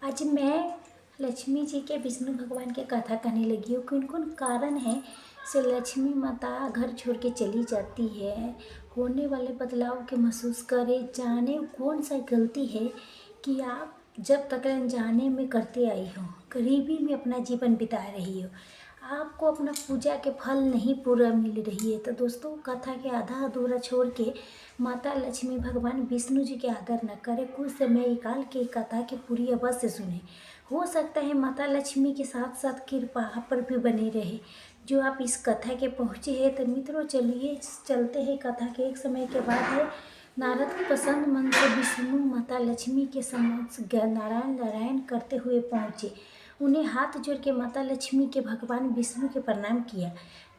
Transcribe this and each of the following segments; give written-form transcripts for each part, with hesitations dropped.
आज मैं लक्ष्मी जी के विष्णु भगवान की कथा कहने लगी हूँ। कौन कौन कारण है से लक्ष्मी माता घर छोड़ के चली जाती है। होने वाले बदलाव के महसूस करे, जाने कौन सा गलती है कि आप जब तक अनजाने में करते आई हो, गरीबी में अपना जीवन बिता रही हो, आपको अपना पूजा के फल नहीं पूरा मिल रही है। तो दोस्तों, कथा के आधा अधूरा छोड़ के माता लक्ष्मी भगवान विष्णु जी के आदर न करें। कुछ समय निकाल के कथा की पूरी अवश्य सुने। हो सकता है माता लक्ष्मी के साथ साथ कृपा आप पर भी बनी रहे जो आप इस कथा के पहुँचे हैं। तो मित्रों, चलिए चलते हैं कथा के। एक समय के बाद है नारद प्रसन्न मन से विष्णु माता लक्ष्मी के समक्ष नारायण नारायण करते हुए पहुँचे। उन्हें हाथ जोड़ के माता लक्ष्मी के भगवान विष्णु के प्रणाम किया।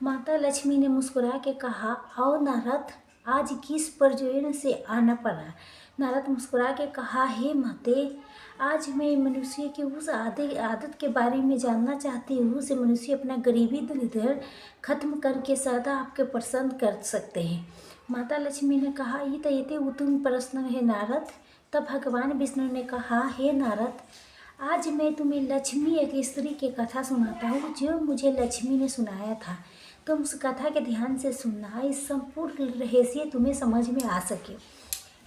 माता लक्ष्मी ने मुस्कुरा के कहा, आओ नारद, आज किस प्रयोजन से आना पड़ा। नारद मुस्कुरा के कहा, हे माते, आज मैं मनुष्य की उस आदत के बारे में जानना चाहती हूँ से मनुष्य अपना गरीबी दरिद्र खत्म करके सदा आपके प्रसन्न कर सकते हैं। माता लक्ष्मी ने कहा, ये उत्तम प्रश्न है नारद। तब भगवान विष्णु ने कहा, हे नारद, आज मैं तुम्हें लक्ष्मी एक स्त्री की कथा सुनाता हूँ जो मुझे लक्ष्मी ने सुनाया था। तुम उस कथा के ध्यान से सुनना, इस संपूर्ण रहस्य तुम्हें समझ में आ सके।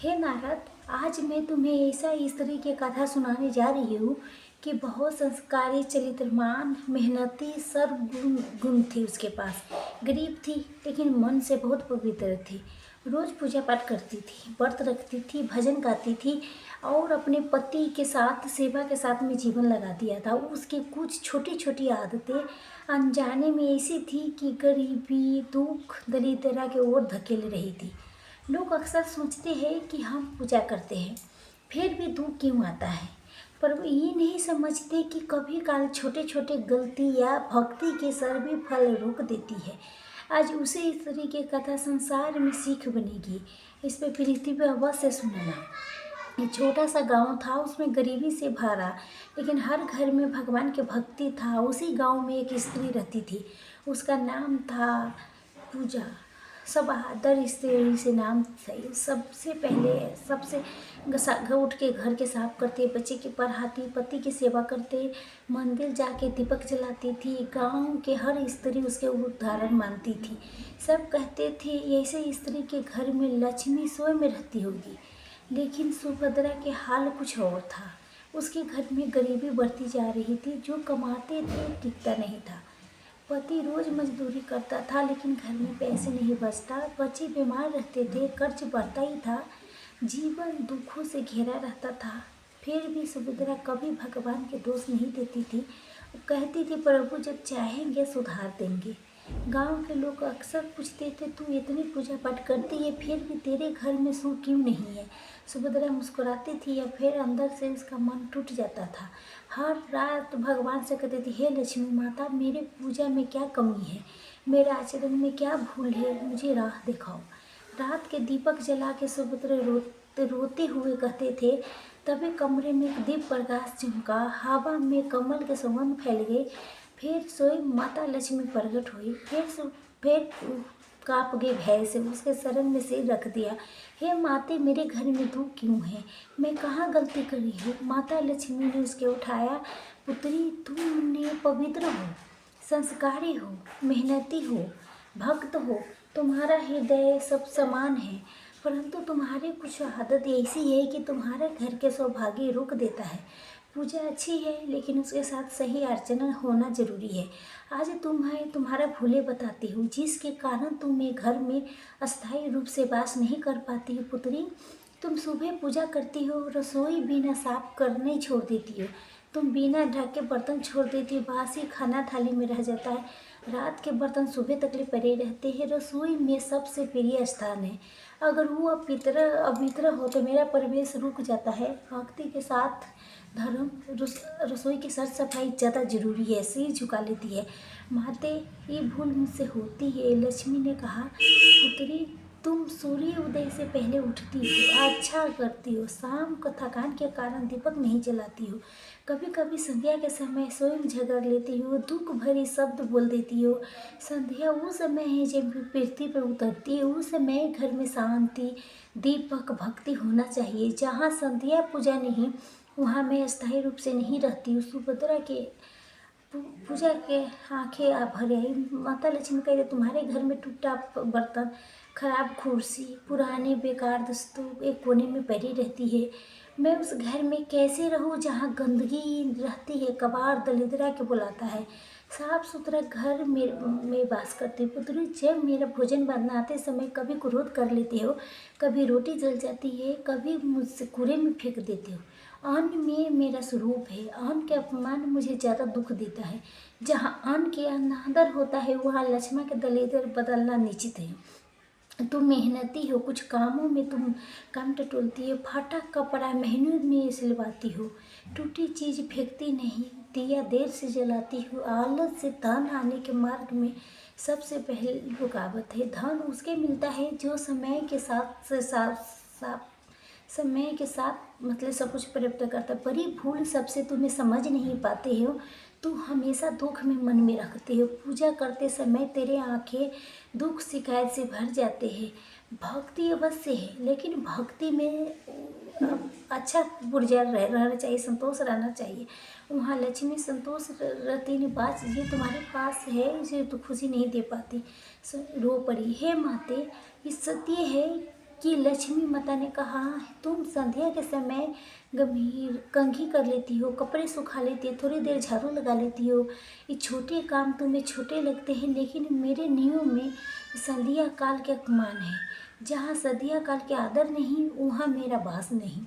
हे नारद, आज मैं तुम्हें ऐसा स्त्री की कथा सुनाने जा रही हूँ कि बहुत संस्कारी, चरित्रवान, मेहनती, सर्वगुण गुण थी उसके पास। गरीब थी लेकिन मन से बहुत पवित्र थी। रोज पूजा पाठ करती थी, व्रत रखती थी, भजन गाती थी और अपने पति के साथ सेवा के साथ में जीवन लगा दिया था। उसकी कुछ छोटी छोटी आदतें अनजाने में ऐसी थी कि गरीबी, दुख, दरिद्रता की ओर धकेल रही थी। लोग अक्सर सोचते हैं कि हम पूजा करते हैं फिर भी दुख क्यों आता है, पर वो ये नहीं समझते कि कभी काल छोटे छोटे गलती या भक्ति के सर भी फल रोक देती है। आज उसी स्त्री की कथा संसार में सीख बनेगी। इस पे प्रीति पे अवश्य सुनना। एक छोटा सा गांव था, उसमें गरीबी से भरा, लेकिन हर घर में भगवान की भक्ति था। उसी गांव में एक स्त्री रहती थी, उसका नाम था पूजा। सब आदर स्त्री से नाम सही। सबसे पहले घर उठ के घर के साफ करते, बच्चे की पढ़ाती, पति की सेवा करते, मंदिर जाके दीपक जलाती थी। गांव के हर स्त्री उसके उदाहरण मानती थी। सब कहते थे ऐसे स्त्री के घर में लक्ष्मी स्वयं रहती होगी। लेकिन सुभद्रा के हाल कुछ और था। उसके घर में गरीबी बढ़ती जा रही थी। जो कमाते थे टिकता नहीं था। पति रोज मजदूरी करता था लेकिन घर में पैसे नहीं बचता। बच्चे बीमार रहते थे, कर्ज बढ़ता ही था। जीवन दुखों से घिरा रहता था। फिर भी सुभद्रा कभी भगवान के दोष नहीं देती थी। वो कहती थी, प्रभु जब चाहेंगे सुधार देंगे। गांव के लोग अक्सर पूछते थे, तू इतनी पूजा पाठ करती है फिर भी तेरे घर में सुख क्यों नहीं है। सुभद्रा मुस्कुराती थी या फिर अंदर से उसका मन टूट जाता था। हर रात भगवान से कहती थी, हे लक्ष्मी माता, मेरे पूजा में क्या कमी है, मेरा आचरण में क्या भूल है, मुझे राह दिखाओ। रात के दीपक जला के सुभद्रा रोते हुए कहते थे। तभी कमरे में एक दीप प्रकाश चमका, हवा में कमल के सुगंध फैल गए। फिर स्वयं माता लक्ष्मी प्रकट हुई। फिर काँप गए भय से, उसके शरण में सिर रख दिया। हे माते, मेरे घर में दुख क्यों है, मैं कहाँ गलती करी हूँ। माता लक्ष्मी ने उसके उठाया, पुत्री, तुमने पवित्र हो, संस्कारी हो, मेहनती हो, भक्त हो, तुम्हारा हृदय सब समान है, परंतु तुम्हारी कुछ आदत ऐसी है कि तुम्हारे घर के सौभाग्य रोक देता है। पूजा अच्छी है लेकिन उसके साथ सही अर्चना होना जरूरी है। आज तुम्हारा भूले बताती हूँ जिसके कारण तुम मेरे घर में अस्थायी रूप से वास नहीं कर पाती हो। पुत्री, तुम सुबह पूजा करती हो, रसोई बिना साफ करने छोड़ देती हो, तुम बिना ढक के बर्तन छोड़ देती हो, बासी खाना थाली में रह जाता है, रात के बर्तन सुबह तक पड़े रहते हैं। रसोई में सबसे प्रिय स्थान है, अगर वो अवित्र हो तो मेरा प्रवेश रुक जाता है। भक्ति के साथ धर्म रसोई की साफ सफाई ज़्यादा जरूरी है। सिर झुका लेती है, माते, ये भूल मुझसे होती है। लक्ष्मी ने कहा, पुत्री, तुम सूर्य उदय से पहले उठती हो, अच्छा करती हो, शाम को थकान के कारण दीपक नहीं जलाती हो, कभी कभी संध्या के समय स्वयं झगड़ लेती हो, दुख भरी शब्द बोल देती हो। संध्या वो समय है जब पृथ्वी पर उतरती है। उस समय घर में शांति, दीपक, भक्ति होना चाहिए। जहाँ संध्या पूजा नहीं, वहाँ मैं स्थायी रूप से नहीं रहती हूँ। सुभद्रा के पूजा के आंखें आप भर आई। माता लक्ष्मी कह रहे तुम्हारे घर में टूटा बर्तन, खराब कुर्सी, पुराने बेकार वस्तु एक कोने में पड़ी रहती है। मैं उस घर में कैसे रहूं जहाँ गंदगी रहती है, कबाड़ दलिद्रा के बुलाता है। साफ सुथरा घर में वास करती हूँ। पुत्री, जब मेरा भोजन बनाते समय कभी क्रोध कर लेते हो, कभी रोटी जल जाती है, कभी मुझसे कूड़े में फेंक देते हो। अन्न में मेरा स्वरूप है। अन्न के अपमान मुझे ज़्यादा दुख देता है। जहाँ अन्न के अनादर होता है वहाँ लक्ष्मण के दलेदर बदलना निश्चित है। तुम मेहनती हो, कुछ कामों में तुम काम टटोलती हो, फटा कपड़ा मेहनत में सिलवाती हो, टूटी चीज़ फेंकती नहीं, दिया देर से जलाती हो। आलस से धन आने के मार्ग में सबसे पहली रुकावट है। धन उसके मिलता है जो समय के साथ मतलब सब कुछ प्राप्त करता है। परी भूल सबसे तुम्हें समझ नहीं पाते हो। तू हमेशा दुख में मन में रखते हो। पूजा करते समय तेरे आंखें दुख शिकायत से भर जाते हैं। भक्ति अवश्य है, लेकिन भक्ति में अच्छा ऊर्जा रहना चाहिए, संतोष रहना चाहिए। वहाँ लक्ष्मी संतोष रहती नहीं। बात ये तुम्हारे पास है, इसे तो खुशी नहीं दे पाती। रो पड़ी। हे माते, ये सत्य है कि लक्ष्मी माता ने कहा तुम संध्या के समय गंभीर कंघी कर लेती हो, कपड़े सुखा लेती हो, थोड़ी देर झाड़ू लगा लेती हो। ये छोटे काम तुम्हें छोटे लगते हैं, लेकिन मेरे नियम में संध्या काल के अपमान है। जहाँ संध्या काल के आदर नहीं, वहाँ मेरा वास नहीं।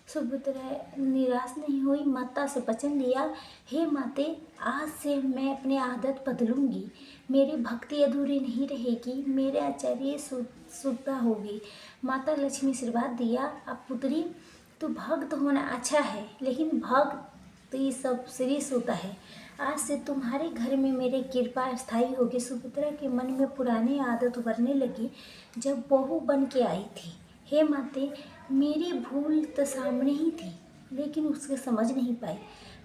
सुभद्रा निराश नहीं हुई, माता से वचन लिया, हे माते, आज से मैं अपनी आदत बदलूंगी। मेरी भक्ति अधूरी नहीं रहेगी, मेरे आचार्य शुद्धता होगी। माता लक्ष्मी आशीर्वाद दिया, अब पुत्री, तो भक्त होना अच्छा है, लेकिन भक्त ये सब श्रेष्ठ होता है। आज से तुम्हारे घर में मेरी कृपा स्थायी होगी। सुभद्रा के मन में पुरानी आदत उभरने लगी जब बहू बन के आई थी। हे माते, मेरी भूल तो सामने ही थी, लेकिन उसके समझ नहीं पाई।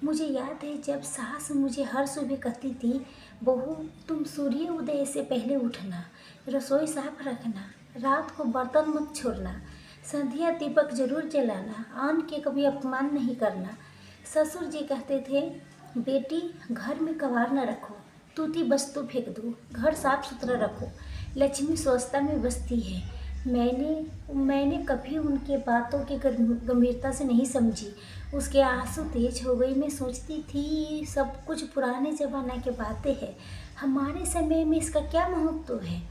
मुझे याद है जब सास मुझे हर सुबह कहती थी, बहू तुम सूर्य उदय से पहले उठना, रसोई साफ रखना, रात को बर्तन मत छोड़ना, संध्या दीपक जरूर जलाना, अन्न के कभी अपमान नहीं करना। ससुर जी कहते थे, बेटी घर में कबाड़ न रखो, टूटी वस्तु फेंक दो, घर साफ सुथरा रखो, लक्ष्मी स्वच्छता में बसती है। मैंने कभी उनके बातों की गंभीरता से नहीं समझी। उसके आंसू तेज हो गई। मैं सोचती थी सब कुछ पुराने ज़माने की बातें हैं, हमारे समय में इसका क्या महत्व है।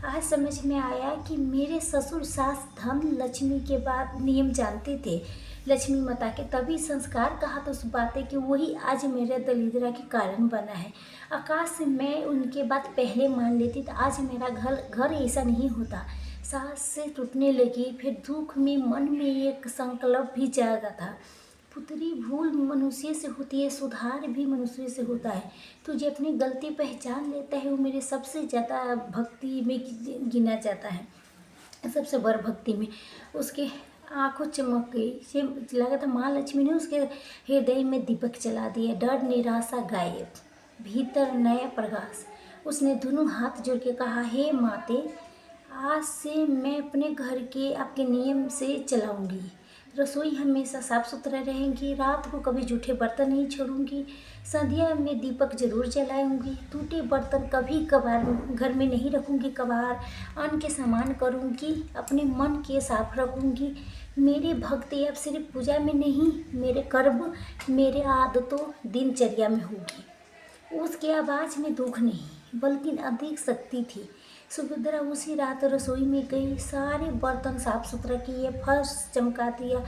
आज समझ में आया कि मेरे ससुर सास धन लक्ष्मी के बाद नियम जानते थे, लक्ष्मी माता के, तभी संस्कार कहा तो उस बातें कि वही आज मेरे दलिद्रा के कारण बना है। आकाश से मैं उनके बात पहले मान लेती तो आज मेरा घर ऐसा नहीं होता। सास से टूटने लगी, फिर दुख में मन में एक संकल्प भी जागा था, पुत्री, भूल मनुष्य से होती है, सुधार भी मनुष्य से होता है। तुझे अपनी गलती पहचान लेता है, वो मेरे सबसे ज़्यादा भक्ति में गिना जाता है। सबसे बड़ भक्ति में उसके आंखों चमक गई। से लगा था माँ लक्ष्मी ने उसके हृदय में दीपक जला दिया। डर निराशा गायब, भीतर नया प्रकाश। उसने दोनों हाथ जोड़ के कहा, हे माते, आज से मैं अपने घर के आपके नियम से चलाऊंगी। रसोई हमेशा साफ सुथरा रहेंगी, रात को कभी जूठे बर्तन नहीं छोड़ूंगी, संध्या में दीपक जरूर जलाऊंगी, टूटे बर्तन कभी कभार घर में नहीं रखूंगी, कभार अन्न के समान करूंगी, अपने मन के साफ रखूंगी। मेरी भक्ति अब सिर्फ पूजा में नहीं, मेरे कर्म, मेरे आदतों, दिनचर्या में होगी। उसकी आवाज़ में दुख नहीं बल्कि अधिक शक्ति थी। सुभद्रा उसी रात रसोई में गई, सारे बर्तन साफ सुथरा किए, फर्श चमका दिया,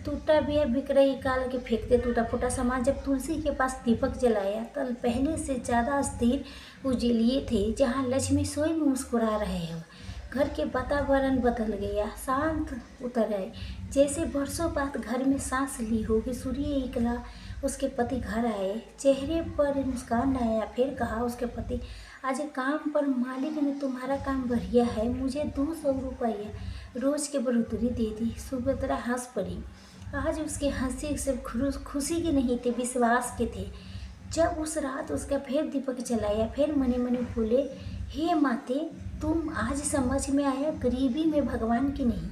टूटा भी बिखरे निकाल के फेंकते टूटा फूटा सामान। जब तुलसी के पास दीपक जलाया तब पहले से ज़्यादा स्थिर उजिलिए थे, जहाँ लक्ष्मी स्वयं मुस्कुरा रहे हैं। घर के वातावरण बदल गया, शांत उतर आए, जैसे वर्षों बाद घर में सांस ली होगी। सूर्य निकला, उसके पति घर आए, चेहरे पर मुस्कान आया। फिर कहा उसके पति, आज काम पर मालिक ने तुम्हारा काम बढ़िया है, मुझे 200 रुपया रोज के बढ़ोतरी दे दी। सुभद्रा हंस पड़ी। आज उसके हंसी सिर्फ खुशी के नहीं थे, विश्वास के थे। जब उस रात उसका फिर दीपक जलाया, फिर मने मने बोले, हे माते, तुम आज समझ में आया, गरीबी में भगवान की नहीं,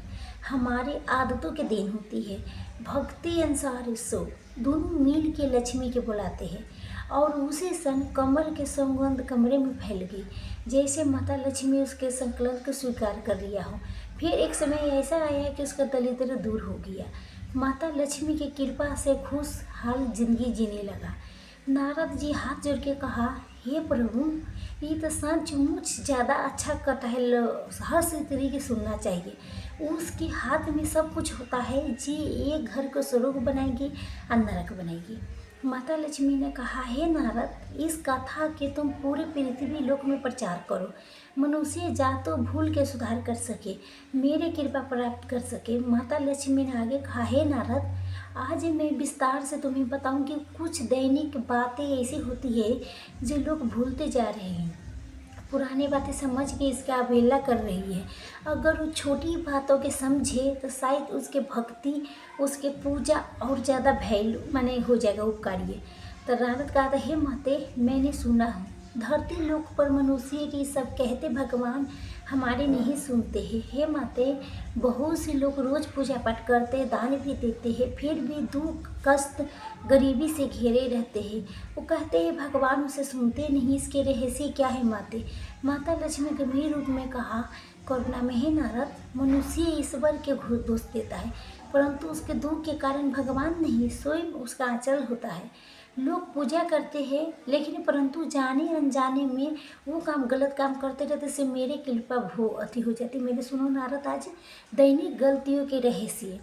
हमारी आदतों के देन होती है। भक्ति अनुसार सो, दोनों मिल के लक्ष्मी के बुलाते हैं और उसी क्षण कमल के सुगंध कमरे में फैल गई, जैसे माता लक्ष्मी उसके संकल्प को स्वीकार कर लिया हो। फिर एक समय ऐसा आया कि उसका दरिद्र दूर हो गया। माता लक्ष्मी की कृपा से खुशहाल जिंदगी जीने लगा। नारद जी हाथ जोड़ के कहा, हे प्रभु, ये तो सचमुच ज़्यादा अच्छा कटहल हर स्त्री के सुनना चाहिए। उसके हाथ में सब कुछ होता है जी, एक घर को स्वर्ग बनाएगी और नरक बनाएगी। माता लक्ष्मी ने कहा, हे नारद, इस कथा के तुम पूरे पृथ्वी लोक में प्रचार करो। मनुष्य जातो भूल के सुधार कर सके, मेरे कृपा प्राप्त कर सके। माता लक्ष्मी ने आगे कहा, हे नारद, आज मैं विस्तार से तुम्हें बताऊं कि कुछ दैनिक बातें ऐसी होती है जो लोग भूलते जा रहे हैं, पुरानी बातें समझ के इसका अवहेलना कर रही है। अगर वो छोटी बातों के समझे तो शायद उसके भक्ति, उसके पूजा और ज़्यादा वैल्यू माने हो जाएगा, उपकार्य। तो नारद कहा था, हे माते, मैंने सुना है धरती लोक पर मनुष्य की सब कहते भगवान हमारे नहीं सुनते हैं। हे माते, बहुत से लोग रोज़ पूजा पाठ करते, दान भी देते हैं, फिर भी दुख कष्ट गरीबी से घिरे रहते हैं। वो कहते हैं भगवान उसे सुनते नहीं, इसके रहस्य क्या है माते? माता लक्ष्मी गंभीर रूप में कहा, करुणा में, हे नारद, मनुष्य ईश्वर के दोष देता है, परंतु उसके दुख के कारण भगवान नहीं, स्वयं उसका आंचल होता है। लोग पूजा करते हैं लेकिन परंतु जाने अनजाने में वो काम गलत काम करते रहते, से मेरे कृपा भो अति हो जाती। मेरे सुनो नारद, आज दैनिक गलतियों के रहस्य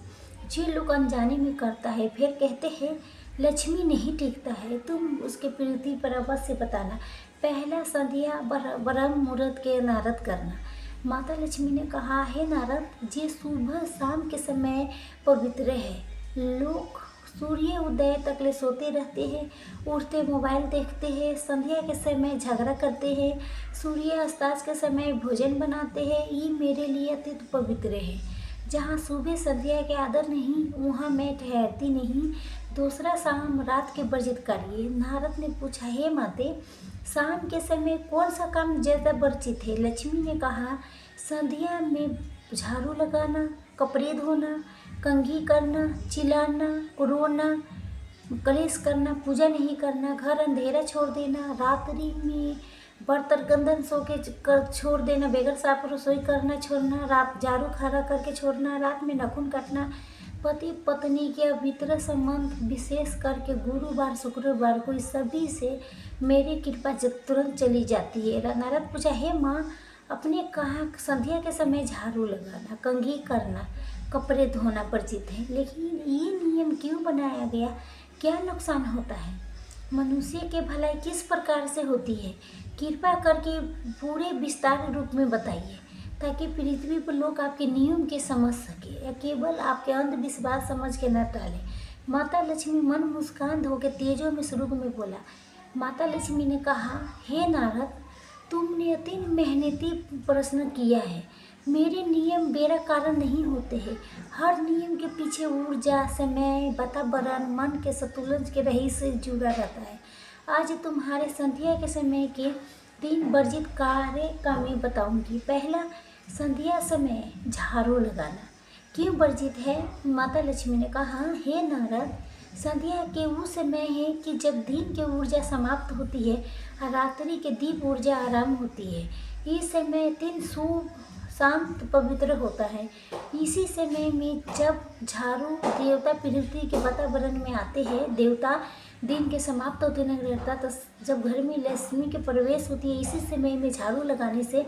जो लोग अनजाने में करता है, फिर कहते हैं लक्ष्मी नहीं टिकता है, तुम उसके प्रीति पर अवश्य बताना। पहला संध्या ब्रह्म मुहूर्त के नारद करना। माता लक्ष्मी ने कहा, हे नारद जी, सुबह शाम के समय पवित्र है। लोग सूर्य उदय तक ले सोते रहते हैं, उठते मोबाइल देखते हैं, संध्या के समय झगड़ा करते हैं, सूर्य अस्ताचल के समय भोजन बनाते हैं। ये मेरे लिए अत्यंत पवित्र है। जहाँ सुबह संध्या के आदर नहीं, वहाँ मैं ठहरती नहीं। दूसरा, शाम रात के वर्जित कार्य। नारद ने पूछा, हे माते, शाम के समय कौन सा काम ज़्यादा वर्जित है? लक्ष्मी ने कहा, संध्या में झाड़ू लगाना, कपड़े धोना, कंघी करना, चिल्लाना, रोना, कलेश करना, पूजा नहीं करना, घर अंधेरा छोड़ देना, रात्रि में बर्तन गंदन सो के छोड़ देना, बेगर साफ रसोई करना छोड़ना, रात झाड़ू खड़ा करके छोड़ना, रात में नाखून काटना, पति पत्नी के अभीतर संबंध विशेष करके गुरुवार शुक्रवार को इस सभी से मेरी कृपा तुरंत चली जाती है। नारद पूछा, हे माँ, अपने कहा संध्या के समय झाड़ू लगाना, कंघी करना, कपड़े धोना वर्जित है, लेकिन ये नियम क्यों बनाया गया? क्या नुकसान होता है? मनुष्य के भलाई किस प्रकार से होती है? कृपा करके पूरे विस्तार रूप में बताइए, ताकि पृथ्वी पर लोग आपके नियम के समझ सके या केवल आपके अंधविश्वास समझ के न टाले। माता लक्ष्मी मन मुस्कान होकर तेजों में स्वरूप में बोला। माता लक्ष्मी ने कहा, हे नारद, तुमने अत्यंत मेहनती प्रश्न किया है। मेरे नियम बेरा कारण नहीं होते हैं। हर नियम के पीछे ऊर्जा, समय, वातावरण, मन के संतुलन के रहस्य जुड़ा रहता है। आज तुम्हारे संध्या के समय के 3 वर्जित कार्य का मैं बताऊंगी। पहला, संध्या समय झाड़ू लगाना। क्यों वर्जित है? माता लक्ष्मी ने कहा, हे नारद, संध्या के वो समय है कि जब दिन की ऊर्जा समाप्त होती है और रात्रि के दीप ऊर्जा आराम होती है। इस समय दिन शुभ शांत पवित्र होता है। इसी समय में जब झाड़ू देवता पृथ्वी के वातावरण में आते हैं, देवता दिन के समाप्त होते नहीं रहता, तो जब घर में लक्ष्मी के प्रवेश होती है, इसी समय में झाड़ू लगाने से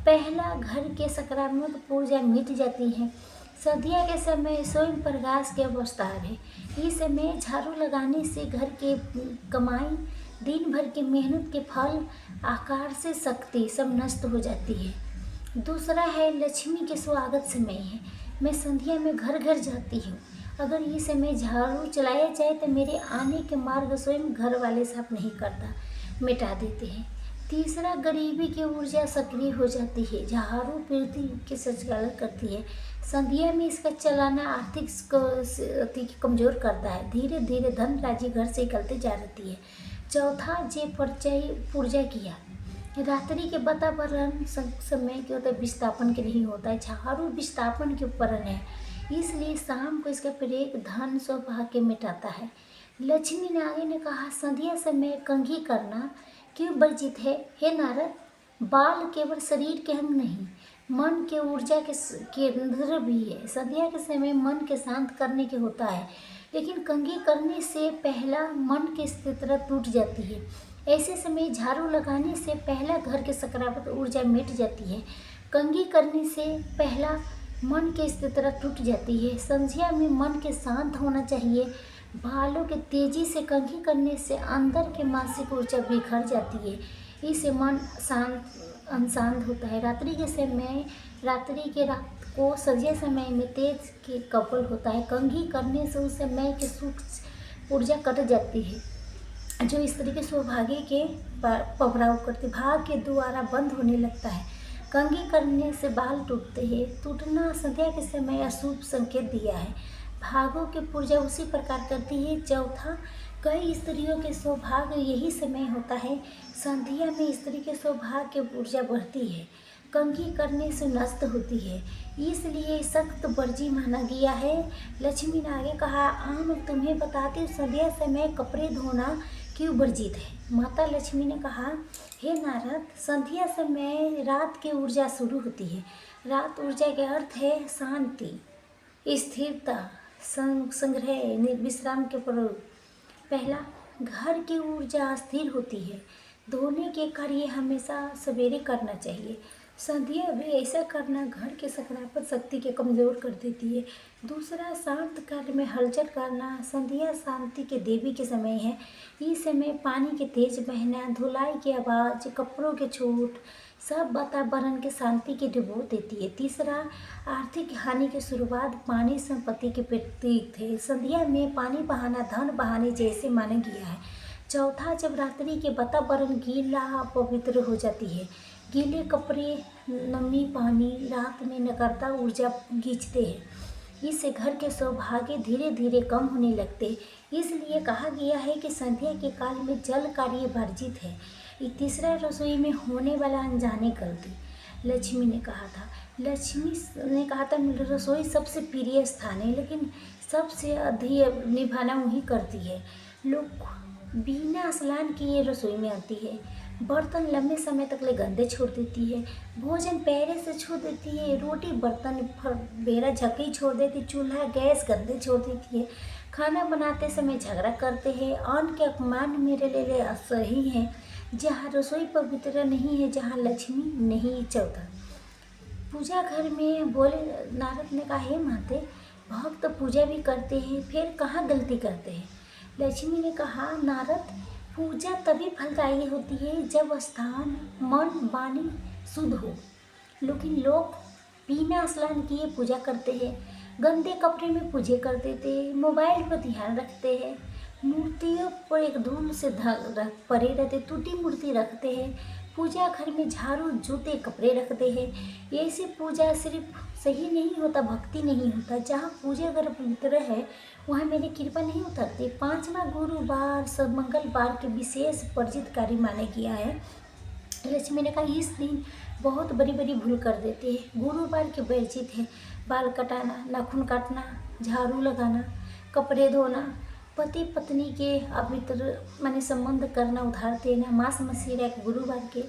पहला घर के सकारात्मक ऊर्जा मिट जाती है। संध्या के समय स्वयं प्रकाश के अवतार है। इस समय झाड़ू लगाने से घर के कमाई, दिन भर की मेहनत के फल, आकार से शक्ति सब नष्ट हो जाती है। दूसरा है लक्ष्मी के स्वागत समय है। मैं संध्या में घर घर जाती हूँ। अगर ये समय झाड़ू चलाया जाए तो मेरे आने के मार्ग स्वयं घर वाले साफ नहीं करता, मिटा देते हैं। तीसरा, गरीबी की ऊर्जा सक्रिय हो जाती है। झाड़ू पृथ्वी के संचालन करती है। संध्या में इसका चलाना आर्थिक कमजोर करता है। धीरे धीरे धन राशि घर से निकलते जा रही है। चौथा, जे पूर्जा किया। रात्रि के वातावरण समय के होता है, विस्थापन के नहीं होता है। झाड़ू विस्थापन के उपकरण है, इसलिए शाम को इसका प्रयोग धन सौभाग्य मिटाता है। लक्ष्मी नागे ने कहा, संध्या समय कंघी करना क्यों वर्जित है? हे नारद, बाल केवल शरीर के अंग नहीं, मन के ऊर्जा के केंद्र भी है। संध्या के समय मन के शांत करने के होता है, लेकिन कंघी करने से पहला मन की स्थिरता टूट जाती है। ऐसे समय झाड़ू लगाने से पहला घर के सकारात्मक ऊर्जा मिट जाती है। कंघी करने से पहला मन की स्थिरता टूट जाती है। संध्या में मन के शांत होना चाहिए। बालों के तेजी से कंघी करने से अंदर के मानसिक ऊर्जा बिखर जाती है। इससे मन अशांत होता है। रात को संध्या समय में तेज के कपल होता है। कंघी करने से उस समय की सूक्ष्म ऊर्जा कट जाती है, जो स्त्री के सौभाग्य के पकड़ाव करती, भाग के द्वारा बंद होने लगता है। कंघी करने से बाल टूटते हैं। टूटना संध्या के समय अशुभ संकेत दिया है। भागों की पूजा उसी प्रकार करती है। चौथा, कई स्त्रियों के सौभाग्य यही समय होता है। संध्या में स्त्री के सौभाग्य की ऊर्जा बढ़ती है, कंघी करने से नष्ट होती है, इसलिए सख्त वर्जी माना गया है। लक्ष्मी ने आगे कहा, मैं तुम्हें बताती हूँ संध्या समय कपड़े धोना क्यों वर्जित है। माता लक्ष्मी ने कहा, हे नारद, संध्या समय रात की ऊर्जा शुरू होती है। रात ऊर्जा के अर्थ है शांति, स्थिरता, संग्रह, विश्राम के प्रयोग। पहला, घर की ऊर्जा स्थिर होती है। धोने के कार्य हमेशा सवेरे करना चाहिए। संध्या भी ऐसा करना घर के सकारात्मक शक्ति के कमज़ोर कर देती है। दूसरा, शांत कार्य में हलचल करना। संध्या शांति के देवी के समय है। इस समय पानी के तेज बहना, धुलाई की आवाज़, कपड़ों के छूट सब वातावरण के शांति की डुबो देती है। तीसरा, आर्थिक हानि की शुरुआत। पानी संपत्ति के प्रतीक थे। संध्या में पानी बहाना धन बहाने जैसे माना गया है। चौथा, जब रात्रि के वातावरण गीला पवित्र हो जाती है। गीले कपड़े, नमी, पानी रात में नकारात्मक ऊर्जा खींचते हैं। इससे घर के सौभाग्य धीरे धीरे कम होने लगते। इसलिए कहा गया है कि संध्या के काल में जल कार्य वर्जित है। तीसरा, रसोई में होने वाला अनजाने गलती। लक्ष्मी ने कहा था रसोई सबसे प्रिय स्थान है, लेकिन सबसे अधिक निभाना वही करती है। लोग बिना स्नान किए रसोई में आती है। बर्तन लंबे समय तक ले गंदे छोड़ देती है। भोजन पहले से छोड़ देती है। रोटी बर्तन बेरा झकी छोड़ देती। चूल्हा गैस गंदे छोड़ देती है। खाना बनाते समय झगड़ा करते हैं। अन्न के अपमान मेरे लिए असही है। जहाँ रसोई पवित्र नहीं है, जहाँ लक्ष्मी नहीं। चौथा, पूजा घर में बोले नारद ने कहा, हे माते, भक्त तो पूजा भी करते हैं, फिर कहाँ गलती करते हैं। लक्ष्मी ने कहा, नारद, पूजा तभी फलदायी होती है जब स्थान, मन, वाणी शुद्ध हो। लेकिन लोग बिना स्नान किए पूजा करते हैं, गंदे कपड़े में पूजा कर देते हैं, मोबाइल पर ध्यान रखते हैं, मूर्तियों पर एक धूल से परे रहते, टूटी मूर्ति रखते हैं, पूजा घर में झाड़ू जूते कपड़े रखते हैं। ऐसी पूजा सिर्फ सही नहीं होता, भक्ति नहीं होता। जहाँ पूजा घर पवित्र है, वहाँ मेरी कृपा नहीं उतरती। पांचवा, गुरुवार सब मंगलवार के विशेष वर्जित कार्य माना गया है। लक्ष्मी ने कहा, इस दिन बहुत बड़ी बड़ी भूल कर देते हैं। गुरुवार के वर्जित है बाल कटाना, नाखून काटना, झाड़ू लगाना, कपड़े धोना, पति पत्नी के अभित्र माने संबंध करना, उधार देना, मांस मछली गुरुवार के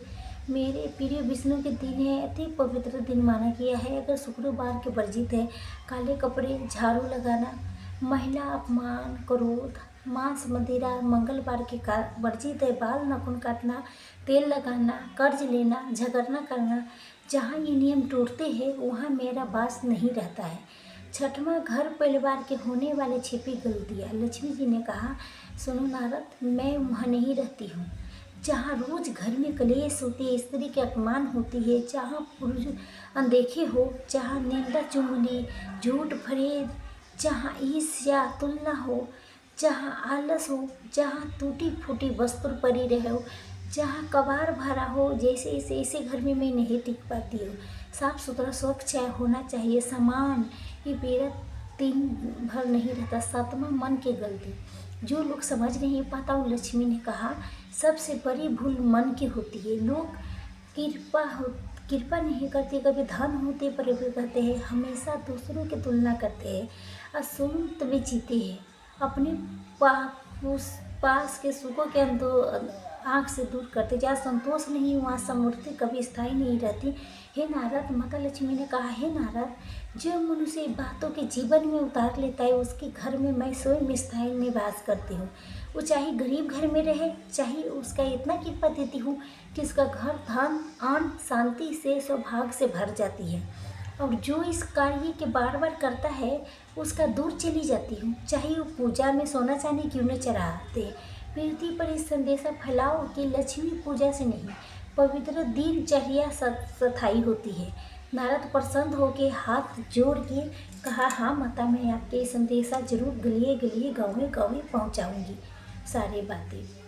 मेरे प्रिय विष्णु के दिन है, अति पवित्र दिन माना गया है। अगर शुक्रवार के वर्जित है, काले कपड़े, झाड़ू लगाना, महिला अपमान, क्रोध, मांस मदिरा। मंगलवार के वर्जित है, बाल नाखून काटना, तेल लगाना, कर्ज लेना, झगड़ना करना। जहाँ ये नियम टूटते हैं, वहाँ मेरा वास नहीं रहता है। छठवां, घर परिवार के होने वाले छिपी गलतियाँ। लक्ष्मी जी ने कहा, सुनो नारद, मैं वहाँ नहीं रहती हूँ जहाँ रोज घर में कलेश होती है, स्त्री के अपमान होती है, जहाँ पुरुष अनदेखे हो, जहाँ निंदा चुगली, झूठ फरेब, जहाँ ईर्ष्या तुलना हो, जहाँ आलस हो, जहाँ टूटी फूटी वस्त्र पड़ी रहे हो, जहाँ कबाड़ भरा हो, जैसे ऐसे घर में मैं नहीं टिक पाती हूँ। साफ सुथरा स्वच्छ होना चाहिए, सामान ये मेरा दिन भर नहीं रहता। सातवां, मन की गलती। जो लोग समझ नहीं पाता, वो लक्ष्मी ने कहा, सबसे बड़ी भूल मन की होती है। लोग कृपा नहीं करते, कभी धन होते पर भी कहते हैं, हमेशा दूसरों की तुलना करते हैं, असंत में जीते हैं, अपने उस पास के सुखों के हम तो आँख से दूर करते। जहाँ संतोष नहीं वहाँ समृद्धि कभी स्थायी नहीं रहती। हे नारद, माता लक्ष्मी ने कहा, हे नारद, जो मनुष्य बातों के जीवन में उतार लेता है उसके घर में मैं स्वयं स्थायी निवास करती हूँ। वो चाहे गरीब घर में रहे, चाहे उसका इतना कृपा देती हूँ कि उसका घर धन अन्न शांति से सौभाग्य से भर जाती है। और जो इस कार्य के बार बार करता है उसका दूर चली जाती हूँ, चाहे वो पूजा में सोना चांदी क्यों न चढ़ाते। पृथ्वी पर इस संदेशा फैलाओ कि लक्ष्मी पूजा से नहीं, पवित्र दिनचर्या स्थायी होती है। नारद प्रसन्न होकर हाथ जोड़ के कहा, हाँ माता, मैं आपके संदेशा जरूर गलिए गलिए गाँव में पहुँचाऊँगी सारी बातें।